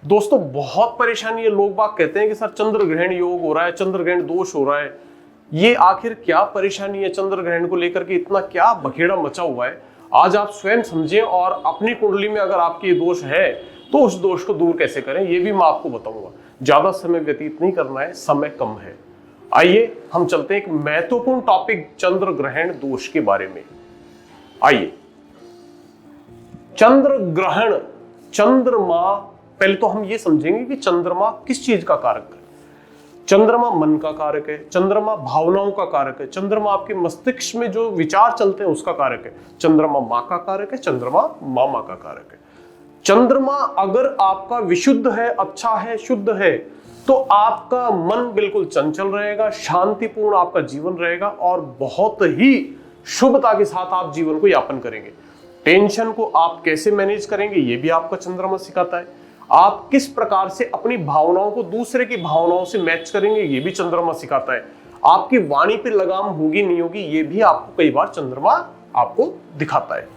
दोस्तों बहुत परेशानी है, लोग बाग कहते हैं कि सर चंद्र ग्रहण योग हो रहा है, चंद्र ग्रहण दोष हो रहा है। ये आखिर क्या परेशानी है चंद्र ग्रहण को लेकर के, इतना क्या बखेड़ा मचा हुआ है? आज आप स्वयं समझें और अपनी कुंडली में अगर आपके दोष है तो उस दोष को दूर कैसे करें ये भी मैं आपको बताऊंगा। ज्यादा समय व्यतीत नहीं करना है, समय कम है। आइए हम चलते हैं एक महत्वपूर्ण टॉपिक चंद्र ग्रहण दोष के बारे में। आइए, चंद्र ग्रहण, चंद्रमा, पहले तो हम ये समझेंगे कि चंद्रमा किस चीज का कारक है। चंद्रमा मन का कारक है, चंद्रमा भावनाओं का कारक है, चंद्रमा आपके मस्तिष्क में जो विचार चलते हैं उसका कारक है, चंद्रमा मां का कारक है, चंद्रमा मामा का कारक है। चंद्रमा अगर आपका विशुद्ध है, अच्छा है, शुद्ध है, तो आपका मन बिल्कुल चंचल रहेगा, शांतिपूर्ण आपका जीवन रहेगा और बहुत ही शुभता के साथ आप जीवन को यापन करेंगे। टेंशन को आप कैसे मैनेज करेंगे ये भी आपका चंद्रमा सिखाता है। आप किस प्रकार से अपनी भावनाओं को दूसरे की भावनाओं से मैच करेंगे ये भी चंद्रमा सिखाता है। आपकी वाणी पे लगाम होगी नहीं होगी ये भी आपको कई बार चंद्रमा आपको दिखाता है।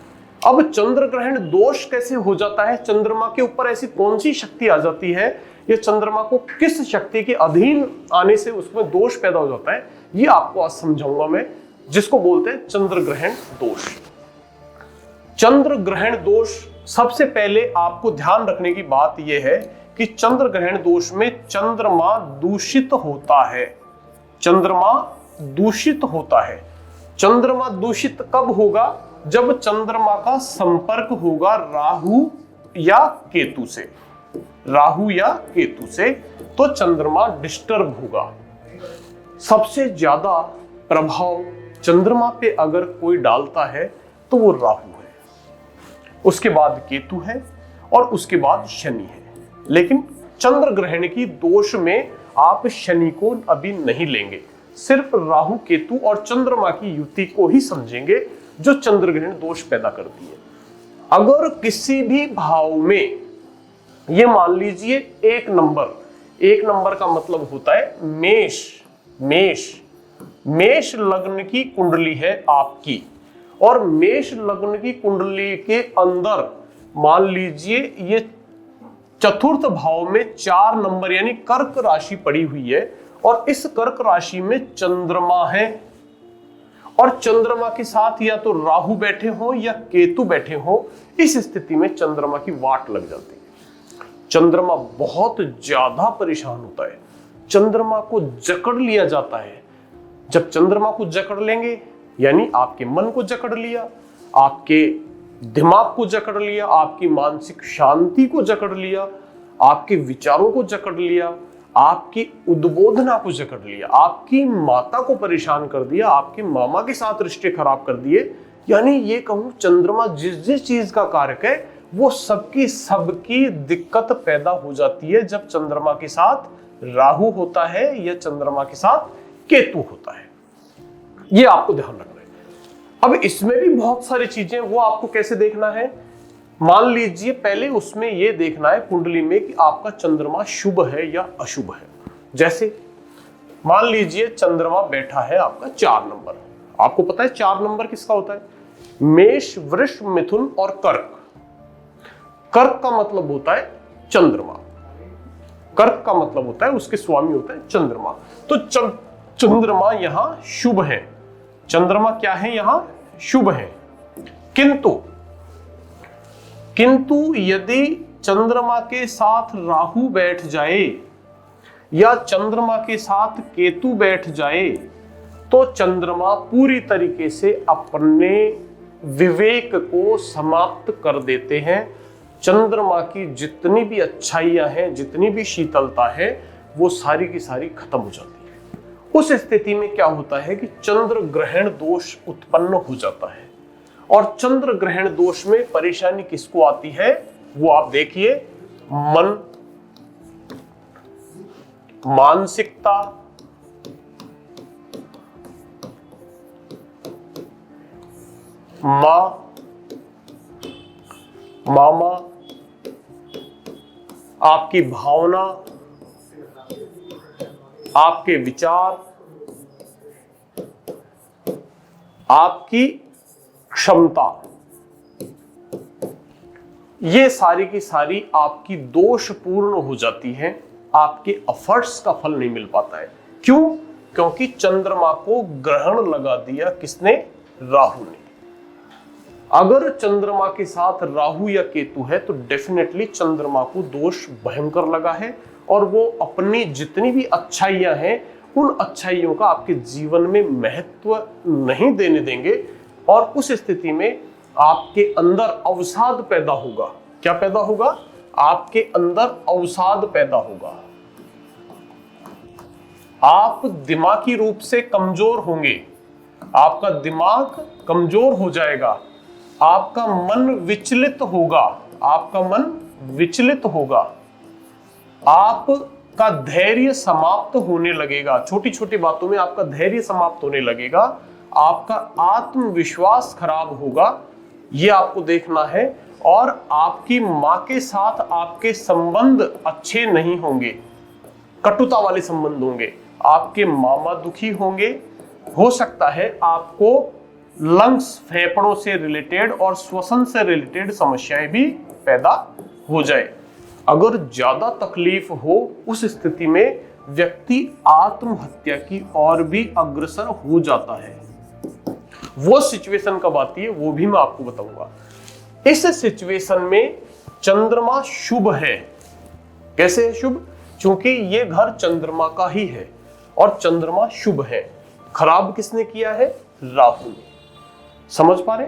अब चंद्र ग्रहण दोष कैसे हो जाता है, चंद्रमा के ऊपर ऐसी कौन सी शक्ति आ जाती है, ये चंद्रमा को किस शक्ति के अधीन आने से उसमें दोष पैदा हो जाता है, ये आपको आज समझाऊंगा मैं, जिसको बोलते हैं चंद्र ग्रहण दोष। चंद्र ग्रहण दोष, सबसे पहले आपको ध्यान रखने की बात यह है कि चंद्र ग्रहण दोष में चंद्रमा दूषित होता है। चंद्रमा दूषित होता है। चंद्रमा दूषित कब होगा? जब चंद्रमा का संपर्क होगा राहु या केतु से। राहु या केतु से तो चंद्रमा डिस्टर्ब होगा। सबसे ज्यादा प्रभाव चंद्रमा पे अगर कोई डालता है तो वो राहु है, उसके बाद केतु है और उसके बाद शनि है। लेकिन चंद्र ग्रहण की दोष में आप शनि को अभी नहीं लेंगे, सिर्फ राहु केतु और चंद्रमा की युति को ही समझेंगे जो चंद्र ग्रहण दोष पैदा करती है। अगर किसी भी भाव में, ये मान लीजिए एक नंबर का मतलब होता है मेष, मेष लग्न की कुंडली है आपकी और मेष लग्न की कुंडली के अंदर मान लीजिए ये चतुर्थ भाव में 4 नंबर यानी कर्क राशि पड़ी हुई है और इस कर्क राशि में चंद्रमा है और चंद्रमा के साथ या तो राहु बैठे हो या केतु बैठे हो, इस स्थिति में चंद्रमा की वाट लग जाती है। चंद्रमा बहुत ज्यादा परेशान होता है, चंद्रमा को जकड़ लिया जाता है। जब चंद्रमा को जकड़ लेंगे यानी आपके मन को जकड़ लिया, आपके दिमाग को जकड़ लिया, आपकी मानसिक शांति को जकड़ लिया, आपके विचारों को जकड़ लिया, आपकी उद्बोधना को जकड़ लिया, आपकी माता को परेशान कर दिया, आपके मामा के साथ रिश्ते खराब कर दिए। यानी ये कहूं चंद्रमा जिस जिस चीज का कारक है वो सबकी दिक्कत पैदा हो जाती है जब चंद्रमा के साथ राहु होता है या चंद्रमा के साथ केतु होता है। ये आपको ध्यान रखना है। अब इसमें भी बहुत सारी चीजें, वो आपको कैसे देखना है, मान लीजिए पहले उसमें यह देखना है कुंडली में कि आपका चंद्रमा शुभ है या अशुभ है। जैसे मान लीजिए चंद्रमा बैठा है आपका 4 नंबर, आपको पता है 4 नंबर किसका होता है? मेष, वृष, मिथुन और कर्क। कर्क का मतलब होता है चंद्रमा, कर्क का मतलब होता है उसके स्वामी होता है चंद्रमा। तो चंद्रमा यहां शुभ है, चंद्रमा क्या है? यहां शुभ है। किंतु यदि चंद्रमा के साथ राहु बैठ जाए या चंद्रमा के साथ केतु बैठ जाए तो चंद्रमा पूरी तरीके से अपने विवेक को समाप्त कर देते हैं। चंद्रमा की जितनी भी अच्छाइयां हैं, जितनी भी शीतलता है, वो सारी की सारी खत्म हो जाती है। उस स्थिति में क्या होता है कि चंद्र ग्रहण दोष उत्पन्न हो जाता है। और चंद्र ग्रहण दोष में परेशानी किसको आती है वो आप देखिए, मन, मानसिकता, मां, मामा, आपकी भावना, आपके विचार, आपकी क्षमता, ये सारी की सारी आपकी दोषपूर्ण हो जाती है, आपके एफर्ट्स का फल नहीं मिल पाता है। क्यों? क्योंकि चंद्रमा को ग्रहण लगा दिया किसने? राहु ने। अगर चंद्रमा के साथ राहु या केतु है तो डेफिनेटली चंद्रमा को दोष भयंकर लगा है, और वो अपनी जितनी भी अच्छाइयां हैं उन अच्छाइयों का आपके जीवन में महत्व नहीं देने देंगे, और उस स्थिति में आपके अंदर अवसाद पैदा होगा। क्या पैदा होगा? आपके अंदर अवसाद पैदा होगा। आप दिमागी रूप से कमजोर होंगे, आपका दिमाग कमजोर हो जाएगा, आपका मन विचलित होगा, आपका मन विचलित होगा, आपका धैर्य समाप्त होने लगेगा, छोटी छोटी बातों में आपका धैर्य समाप्त होने लगेगा, आपका आत्मविश्वास खराब होगा, ये आपको देखना है। और आपकी मां के साथ आपके संबंध अच्छे नहीं होंगे, कटुता वाले संबंध होंगे, आपके मामा दुखी होंगे, हो सकता है आपको लंग्स, फेफड़ों से रिलेटेड और श्वसन से रिलेटेड समस्याएं भी पैदा हो जाए। अगर ज्यादा तकलीफ हो उस स्थिति में व्यक्ति आत्महत्या की ओर भी अग्रसर हो जाता है। वो सिचुएशन कब आती है वो भी मैं आपको बताऊंगा। इस सिचुएशन में चंद्रमा शुभ है। कैसे है शुभ? क्योंकि ये घर चंद्रमा का ही है और चंद्रमा शुभ है। खराब किसने किया है? राहु ने। समझ पा रहे?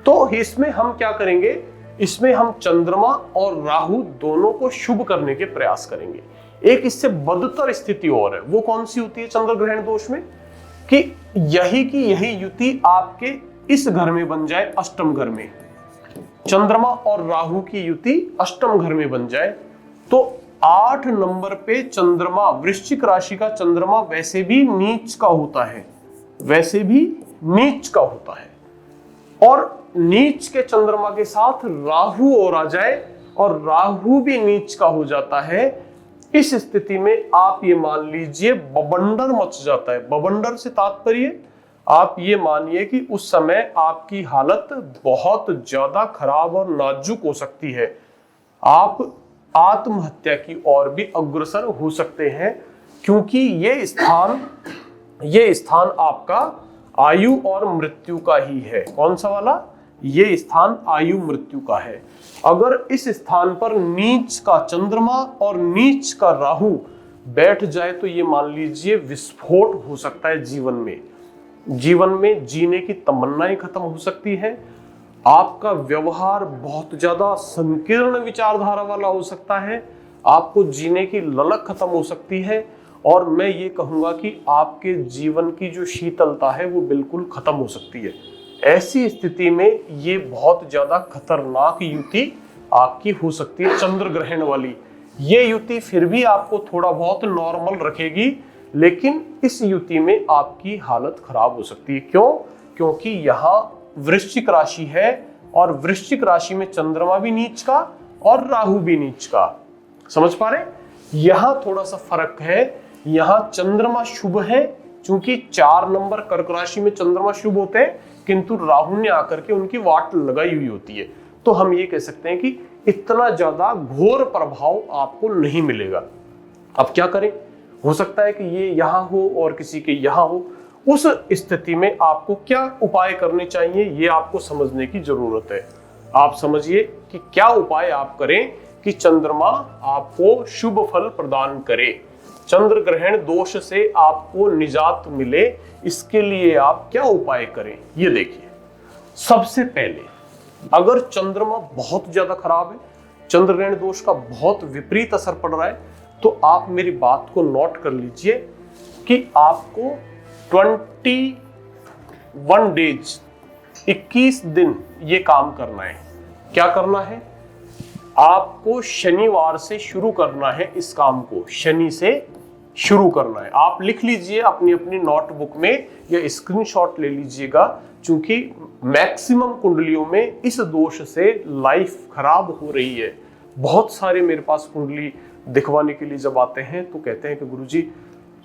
तो इसमें हम क्या करेंगे? इसमें हम चंद्रमा और राहु दोनों को शुभ करने के प्रयास करेंगे। एक इससे बदतर स्थिति और है, वो कौन सी होती है चंद्र ग्रहण दोष में? कि यही की यही युति आपके इस घर में बन जाए, अष्टम घर में। चंद्रमा और राहु की युति अष्टम घर में बन जाए तो 8 नंबर पे चंद्रमा, वृश्चिक राशि का चंद्रमा वैसे भी नीच का होता है, वैसे भी नीच का होता है, और नीच के चंद्रमा के साथ राहु और आ जाए और राहु भी नीच का हो जाता है। इस स्थिति में आप ये मान लीजिए बवंडर मच जाता है। बवंडर से तात्पर्य आप ये मानिए कि उस समय आपकी हालत बहुत ज्यादा खराब और नाजुक हो सकती है। आप आत्महत्या की ओर भी अग्रसर हो सकते हैं, क्योंकि ये स्थान आपका आयु और मृत्यु का ही है। कौन सा वाला? ये स्थान आयु मृत्यु का है। अगर इस स्थान पर नीच का चंद्रमा और नीच का राहु बैठ जाए तो ये मान लीजिए विस्फोट हो सकता है जीवन में। जीवन में जीने की तमन्नाएं खत्म हो सकती है। आपका व्यवहार बहुत ज्यादा संकीर्ण विचारधारा वाला हो सकता है। आपको जीने की ललक खत्म हो सकती है, और मैं ये कहूंगा कि आपके जीवन की जो शीतलता है वो बिल्कुल खत्म हो सकती है। ऐसी स्थिति में ये बहुत ज्यादा खतरनाक युति आपकी हो सकती है, चंद्र ग्रहण वाली। ये युति फिर भी आपको थोड़ा बहुत नॉर्मल रखेगी, लेकिन इस युति में आपकी हालत खराब हो सकती है। क्यों? क्योंकि यहाँ वृश्चिक राशि है और वृश्चिक राशि में चंद्रमा भी नीच का और राहु भी नीच का। समझ पा रहे? यहां थोड़ा सा फर्क है। यहां चंद्रमा शुभ है, क्योंकि 4 नंबर कर्क राशि में चंद्रमा शुभ होते हैं, किंतु राहु ने आकर के उनकी वाट लगाई हुई होती है। तो हम ये कह सकते हैं कि इतना ज्यादा घोर प्रभाव आपको नहीं मिलेगा। अब क्या करें? हो सकता है कि ये यहां हो और किसी के यहां हो। उस स्थिति में आपको क्या उपाय करने चाहिए ये आपको समझने की जरूरत है। आप समझिए कि क्या उपाय आप करें कि चंद्रमा आपको शुभ फल प्रदान करे, चंद्र ग्रहण दोष से आपको निजात मिले। इसके लिए आप क्या उपाय करें ये देखिए। सबसे पहले, अगर चंद्रमा बहुत ज्यादा खराब है, चंद्र ग्रहण दोष का बहुत विपरीत असर पड़ रहा है, तो आप मेरी बात को नोट कर लीजिए कि आपको 21 डेज, 21 दिन ये काम करना है। क्या करना है? आपको शनिवार से शुरू करना है इस काम को, शनि से शुरू करना है। आप लिख लीजिए अपनी अपनी नोटबुक में या स्क्रीनशॉट ले लीजिएगा, क्योंकि मैक्सिमम कुंडलियों में इस दोष से लाइफ खराब हो रही है। बहुत सारे मेरे पास कुंडली दिखवाने के लिए जब आते हैं तो कहते हैं कि गुरुजी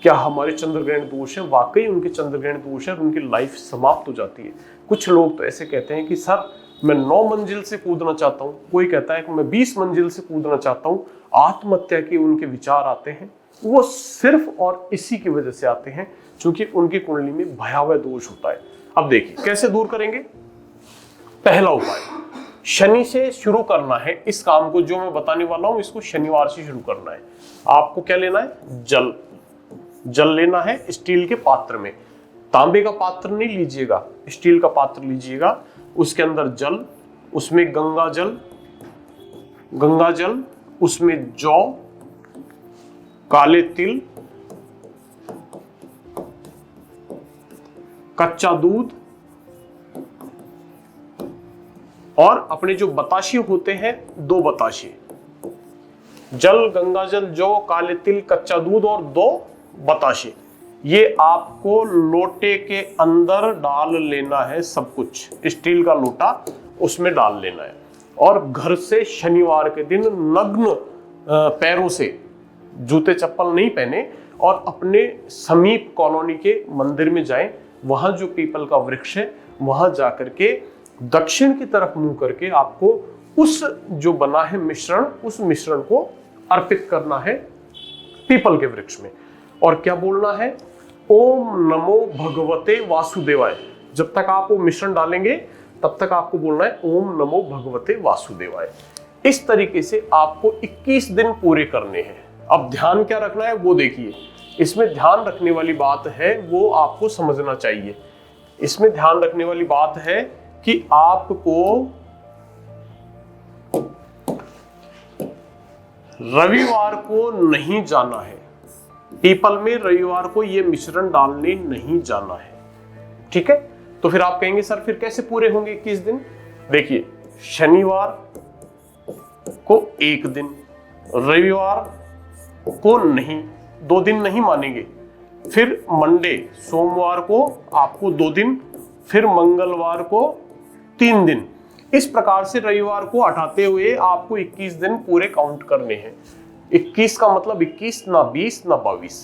क्या हमारे चंद्र ग्रहण दोष है? वाकई उनके चंद्र ग्रहण दोष है और उनकी लाइफ समाप्त हो जाती है। कुछ लोग तो ऐसे कहते हैं कि सर मैं 9 मंजिल से कूदना चाहता हूँ, कोई कहता है कि मैं 20 मंजिल से कूदना चाहता हूँ। आत्महत्या के उनके विचार आते हैं, वो सिर्फ और इसी की वजह से आते हैं क्योंकि उनकी कुंडली में भयावह दोष होता है। अब देखिए कैसे दूर करेंगे। पहला उपाय, शनि से शुरू करना है इस काम को, जो मैं बताने वाला हूं इसको शनिवार से शुरू करना है। आपको क्या लेना है, जल लेना है स्टील के पात्र में। तांबे का पात्र नहीं लीजिएगा, स्टील का पात्र लीजिएगा, उसके अंदर जल, उसमें गंगा जल, उसमें जौ, काले तिल, कच्चा दूध और अपने जो बताशे होते हैं 2 बताशे, जल, गंगा जल, जौ, काले तिल, कच्चा दूध और 2 बताशे, ये आपको लोटे के अंदर डाल लेना है। सब कुछ स्टील का लोटा उसमें डाल लेना है और घर से शनिवार के दिन नग्न पैरों से, जूते चप्पल नहीं पहने, और अपने समीप कॉलोनी के मंदिर में जाएं। वहां जो पीपल का वृक्ष है वहां जाकर के दक्षिण की तरफ मुंह करके आपको उस जो बना है मिश्रण, उस मिश्रण को अर्पित करना है पीपल के वृक्ष में। और क्या बोलना है, ओम नमो भगवते वासुदेवाय। जब तक आप वो मिश्रण डालेंगे तब तक आपको बोलना है ओम नमो भगवते वासुदेवाय। इस तरीके से आपको 21 दिन पूरे करने हैं। अब ध्यान क्या रखना है वो देखिए। इसमें ध्यान रखने वाली बात है वो आपको समझना चाहिए। इसमें ध्यान रखने वाली बात है कि आपको रविवार को नहीं जाना है पीपल में, रविवार को ये मिश्रण डालने नहीं जाना है। ठीक है, तो फिर आप कहेंगे सर फिर कैसे पूरे होंगे 21 दिन। देखिए, शनिवार को 1 दिन, रविवार को नहीं, 2 दिन नहीं मानेंगे, फिर मंडे सोमवार को आपको 2 दिन, फिर मंगलवार को 3 दिन। इस प्रकार से रविवार को हटाते हुए आपको 21 दिन पूरे काउंट करने हैं। 21 का मतलब 21 ना 20 ना 22,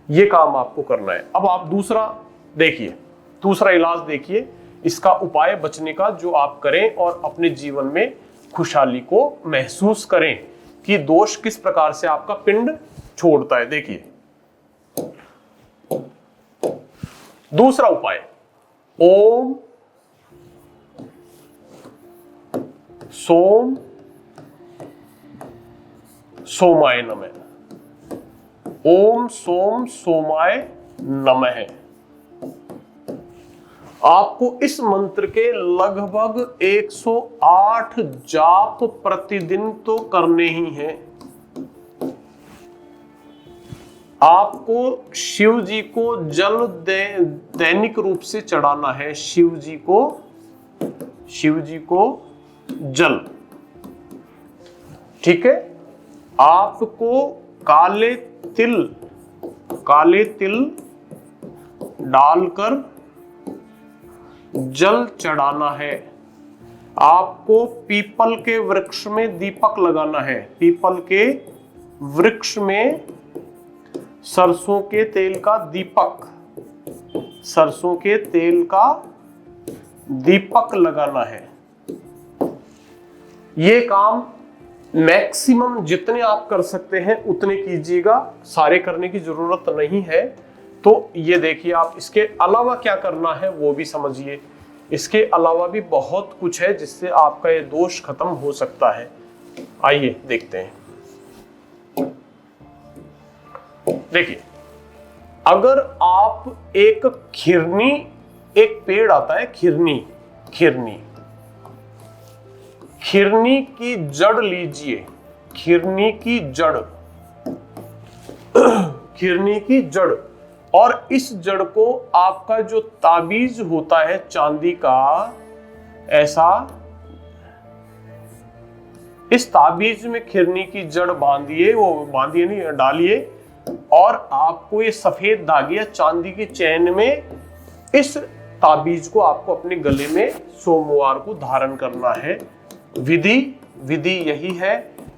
ये काम आपको करना है। अब आप दूसरा देखिए, दूसरा इलाज देखिए, इसका उपाय बचने का जो आप करें और अपने जीवन में खुशहाली को महसूस करें कि दोष किस प्रकार से आपका पिंड छोड़ता है। देखिए दूसरा उपाय, ओम सोम सोमाय नमः, ओम सोम सोमाय नमः। आपको इस मंत्र के लगभग 108 जाप प्रतिदिन तो करने ही हैं। आपको शिव जी को जल दैनिक रूप से चढ़ाना है। शिव जी को जल, ठीक है। आपको काले तिल डालकर जल चढ़ाना है। आपको पीपल के वृक्ष में दीपक लगाना है। पीपल के वृक्ष में सरसों के तेल का दीपक, सरसों के तेल का दीपक लगाना है। ये काम मैक्सिमम जितने आप कर सकते हैं उतने कीजिएगा, सारे करने की जरूरत नहीं है। तो ये देखिए, आप इसके अलावा क्या करना है वो भी समझिए। इसके अलावा भी बहुत कुछ है जिससे आपका ये दोष खत्म हो सकता है। आइए देखते हैं। देखिए, अगर आप एक खिरनी, एक पेड़ आता है खिरनी की जड़ लीजिए। खिरनी की जड़ और इस जड़ को आपका जो ताबीज होता है चांदी का, ऐसा इस ताबीज में खिरनी की जड़ बांधिए, डालिए, और आपको ये सफेद धागे या चांदी की चैन में इस ताबीज को आपको अपने गले में सोमवार को धारण करना है। विधि यही है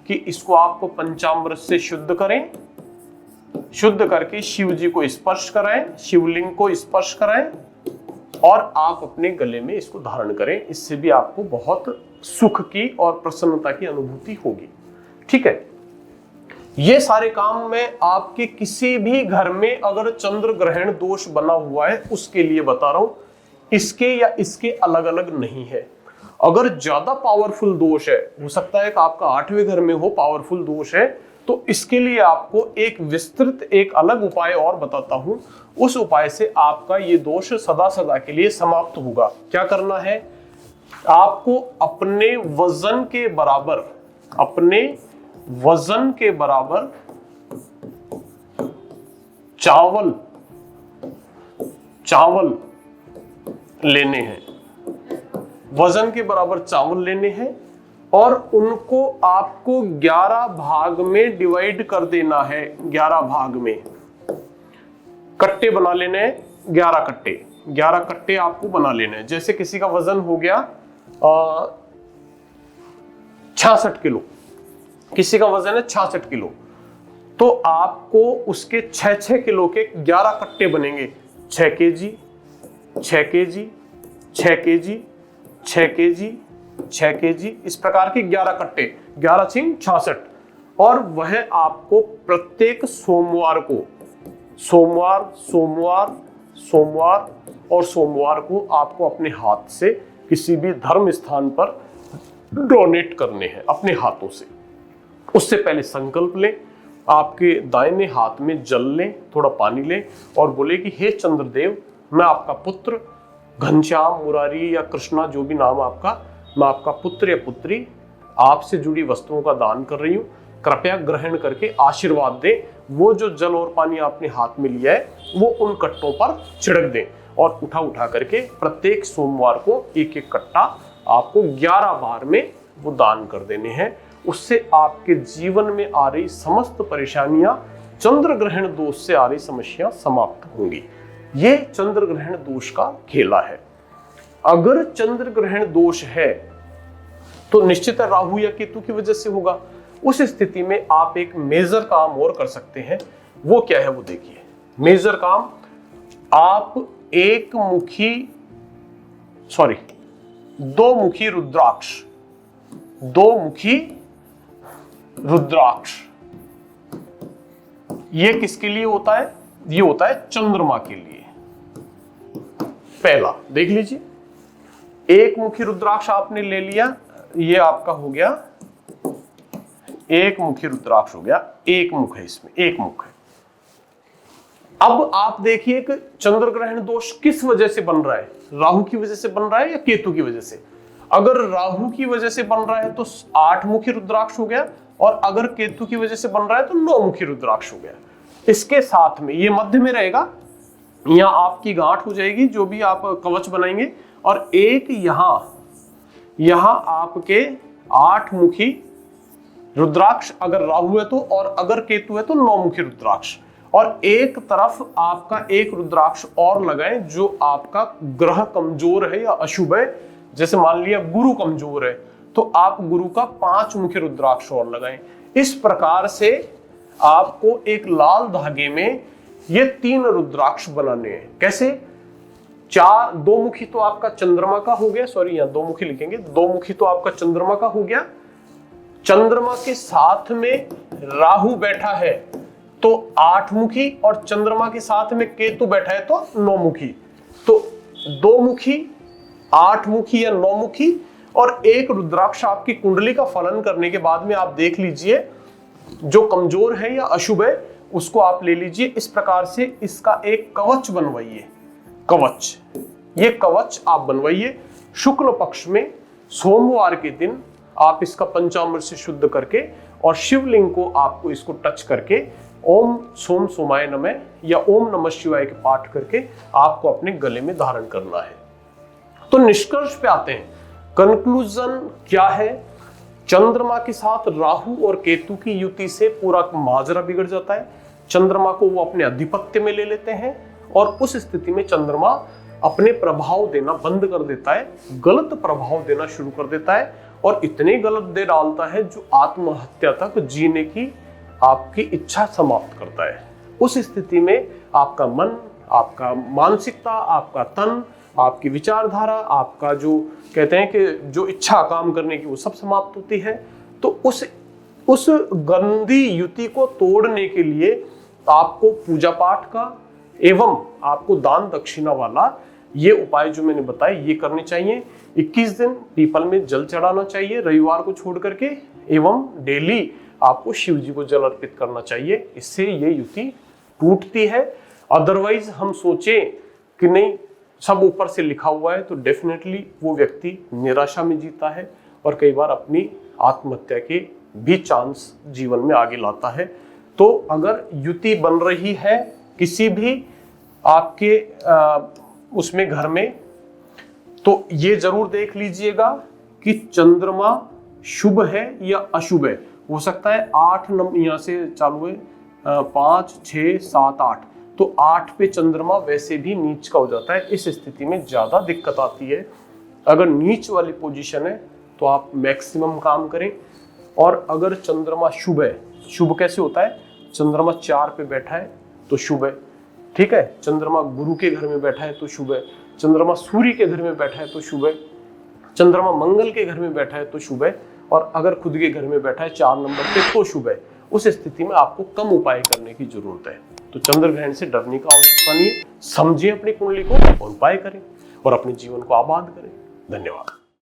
कि इसको आपको पंचामृत से शुद्ध करें, शुद्ध करके शिव जी को स्पर्श कराएं, शिवलिंग को स्पर्श कराएं और आप अपने गले में इसको धारण करें। इससे भी आपको बहुत सुख की और प्रसन्नता की अनुभूति होगी। ठीक है, ये सारे काम मैं आपके किसी भी घर में अगर चंद्र ग्रहण दोष बना हुआ है उसके लिए बता रहा हूं, इसके या इसके अलग अलग नहीं है। अगर ज्यादा पावरफुल दोष है, हो सकता है कि आपका 8वें घर में हो पावरफुल दोष है, तो इसके लिए आपको एक विस्तृत एक अलग उपाय और बताता हूं। उस उपाय से आपका ये दोष सदा सदा के लिए समाप्त होगा। क्या करना है, आपको अपने वजन के बराबर चावल लेने हैं, वजन के बराबर चावल लेने हैं और उनको आपको 11 भाग में डिवाइड कर देना है। 11 भाग में कट्टे बना लेने हैं, 11 कट्टे आपको बना लेने हैं। जैसे किसी का वजन हो गया 66 किलो, किसी का वजन है 66 किलो, तो आपको उसके 6 किलो के 11 कट्टे बनेंगे। 6 KG, 6 KG, 6 KG, 6 KG, 6 KG, इस प्रकार के 11 कट्टे, 11 छीन 66। और वह आपको प्रत्येक सोमवार को आपको अपने हाथ से किसी भी धर्म स्थान पर डोनेट करने हैं अपने हाथों से। उससे पहले संकल्प लें, आपके दाहिने हाथ में जल लें, थोड़ा पानी लें और बोले कि हे चंद्रदेव, मैं आपका पुत्र घनश्याम, मुरारी या कृष्णा, जो भी नाम आपका, मैं आपका पुत्र या पुत्री आपसे जुड़ी वस्तुओं का दान कर रही हूँ, कृपया ग्रहण करके आशीर्वाद दें। वो जो जल और पानी आपने हाथ में लिया है वो उन कट्टों पर छिड़क दें और उठा करके प्रत्येक सोमवार को एक एक कट्टा आपको 11 बार में वो दान कर देने हैं। उससे आपके जीवन में आ रही समस्त परेशानियां, चंद्र ग्रहण दोष से आ रही समस्या समाप्त होंगी। ये चंद्र ग्रहण दोष का खेला है। अगर चंद्र ग्रहण दोष है तो निश्चित है राहु या केतु की वजह से होगा। उस स्थिति में आप एक मेजर काम और कर सकते हैं। वो क्या है वो देखिए। मेजर काम, आप दो मुखी रुद्राक्ष, ये किसके लिए होता है? ये होता है चंद्रमा के लिए। पहला देख लीजिए, एक मुखी रुद्राक्ष आपने ले लिया, ये आपका हो गया एक मुखी रुद्राक्ष हो गया। एक मुख है इसमें, एक मुख है। अब आप देखिए कि चंद्र ग्रहण दोष किस वजह से बन रहा है, राहु की वजह से बन रहा है या केतु की वजह से? अगर राहु की वजह से बन रहा है तो 8 मुखी रुद्राक्ष हो गया, और अगर केतु की वजह से बन रहा है तो 9 मुखी रुद्राक्ष हो गया। इसके साथ में ये मध्य में रहेगा, यहां आपकी गांठ हो जाएगी जो भी आप कवच बनाएंगे, और एक यहां आपके 8 मुखी रुद्राक्ष अगर राहु है तो, और अगर केतु है तो 9 मुखी रुद्राक्ष। और एक तरफ आपका एक रुद्राक्ष और लगाएं जो आपका ग्रह कमजोर है या अशुभ है। जैसे मान लिया गुरु कमजोर है तो आप गुरु का 5 मुखी रुद्राक्ष और लगाएं। इस प्रकार से आपको एक लाल धागे में ये 3 रुद्राक्ष बनाने हैं। कैसे? 2 मुखी तो आपका चंद्रमा का हो गया, सॉरी यहाँ 2 मुखी लिखेंगे, 2 मुखी तो आपका चंद्रमा का हो गया। चंद्रमा के साथ में राहु बैठा है तो 8 मुखी, और चंद्रमा के साथ में केतु बैठा है तो 9 मुखी। तो 2 मुखी, 8 मुखी या 9 मुखी, और एक रुद्राक्ष आपकी कुंडली का फलन करने के बाद में आप देख लीजिए जो कमजोर है या अशुभ है उसको आप ले लीजिए। इस प्रकार से इसका एक कवच बनवाइए। कवच, ये कवच आप बनवाइए। शुक्ल पक्ष में सोमवार के दिन आप इसका पंचामृत से शुद्ध करके और शिवलिंग को आपको इसको टच करके ओम सोम सोमाय नमः या ओम नमः शिवाय के पाठ करके आपको अपने गले में धारण करना है। तो निष्कर्ष पे आते हैं। कंक्लूजन क्या है? चंद्रमा के साथ राहु और केतु की युति से पूरा माजरा बिगड़ जाता है। चंद्रमा को वो अपने अधिपत्य में ले लेते हैं और उस स्थिति में चंद्रमा अपने प्रभाव देना बंद कर देता है, गलत प्रभाव देना शुरू कर देता है, और इतने गलत दे डालता है जो आत्महत्या तक जीने की आपकी इच्छा समाप्त करता है। उस स्थिति में आपका मन, आपका मानसिकता, आपका तन आपकी विचारधारा, आपका जो कहते हैं कि जो इच्छा काम करने की, वो सब समाप्त होती है। तो उस गंदी युति को तोड़ने के लिए आपको पूजा पाठ का एवं आपको दान दक्षिणा वाला ये उपाय जो मैंने बताए ये करने चाहिए। 21 दिन पीपल में जल चढ़ाना चाहिए रविवार को छोड़ करके, एवं डेली आपको शिव जी को जल अर्पित करना चाहिए। इससे ये युति टूटती है। अदरवाइज हम सोचें कि नहीं सब ऊपर से लिखा हुआ है, तो डेफिनेटली वो व्यक्ति निराशा में जीता है और कई बार अपनी आत्महत्या के भी चांस जीवन में आगे लाता है। तो अगर युति बन रही है किसी भी आपके उसमें घर में, तो ये जरूर देख लीजिएगा कि चंद्रमा शुभ है या अशुभ है। हो सकता है 8 नंबर यहाँ से चालू है, 5, 6, 7, 8, तो 8 पे चंद्रमा वैसे भी नीच का हो जाता है। इस स्थिति में ज्यादा दिक्कत आती है। अगर नीच वाली पोजीशन है तो आप मैक्सिमम काम करें। और अगर चंद्रमा शुभ है, शुभ कैसे होता है, चंद्रमा 4 पे बैठा है तो शुभ है, ठीक है, चंद्रमा गुरु के घर में बैठा है तो शुभ है, चंद्रमा सूर्य के घर में बैठा है तो शुभ है, चंद्रमा मंगल के घर में बैठा है तो शुभ है, और अगर खुद के घर में बैठा है 4 नंबर पे तो शुभ है। उस स्थिति में आपको कम उपाय करने की जरूरत है। तो चंद्र ग्रहण से डरने का आवश्यकता नहीं है। समझिए अपनी कुंडली को और उपाय करें और अपने जीवन को आबाद करें। धन्यवाद।